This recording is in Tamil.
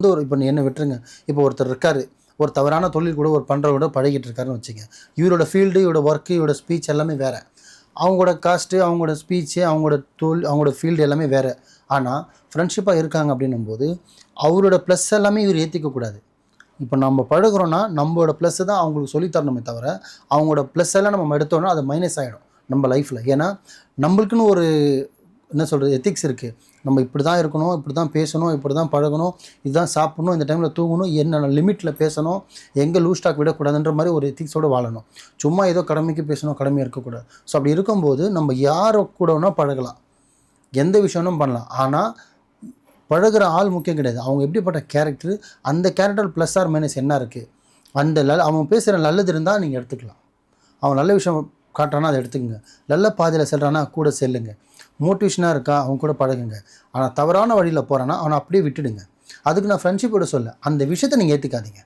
ஒரு இப்போ என்ன விட்டுருங்க. இப்போ ஒருத்தர் இருக்காரு. ஒரு தவறான தொழில் கூட ஒரு பண்றவரோட பழகிட்டு இருக்காருன்னு வச்சுக்கங்க. இவரோட ஃபீல்டு, இவரோட ஒர்க், இவரோட ஸ்பீச் எல்லாமே வேற. அவங்களோட காஸ்ட்டு, அவங்களோட ஸ்பீச்சு, அவங்களோட ஃபீல்டு எல்லாமே வேற. ஆனா, ஃப்ரெண்ட்ஷிப்பா இருக்காங்க அப்படின்னும்போது, அவரோட ப்ளஸ் எல்லாமே இவர் ஏத்துக்கக்கூடாது. இப்போ நம்ம பழகுறோம்னா, நம்மளோட ப்ளஸ்ஸ தான் அவங்களுக்கு சொல்லி தரணுமே தவிர, அவங்களோட ப்ளஸ் எல்லாம் நம்ம எடுத்தோம்னா, அது மைனஸ் ஆயிடும் நம்ம லைஃப்ல. ஏன்னா, நம்மளுக்குன்னு ஒரு என்ன சொல்றது? எத்திக்ஸ் இருக்கு. நம்ம இப்படி தான் இருக்கணும், இப்படி தான் பேசணும், இப்படி தான் பழகணும், இதுதான் சாப்பிடணும், இந்த டைமில் தூங்கணும், என்னென்ன லிமிட்டில் பேசணும், எங்கே லூஸ் டாக் விடக்கூடாதுன்ற மாதிரி ஒரு எத்திக்ஸோடு வாழணும். சும்மா ஏதோ கடமைக்கு பேசணும், கடமை இருக்கக்கூடாது. ஸோ அப்படி இருக்கும்போது நம்ம யாரை கூட வேணால் பழகலாம், எந்த விஷயம்னும் பண்ணலாம். ஆனால் பழகுற ஆள் முக்கியம் கிடையாது. அவங்க எப்படிப்பட்ட கேரக்டர், அந்த கேரக்டர் ப்ளஸ் ஆர் மைனஸ் என்ன இருக்குது, அவன் பேசுகிற நல்லது இருந்தால் நீங்கள் எடுத்துக்கலாம். அவன் நல்ல விஷயம் காட்டுறானா அதை எடுத்துக்கங்க. நல்ல பாதையில் செல்றானா கூட செல்லுங்க. மோட்டிவேஷனாக இருக்கா அவங்க கூட பழகுங்க. ஆனால் தவறான வழியில் போகிறான்னா அவனை அப்படியே விட்டுடுங்க. அதுக்கு நான் ஃப்ரெண்ட்ஷிப்போட சொல்ல, அந்த விஷயத்தை நீங்கள் ஏற்றுக்காதீங்க.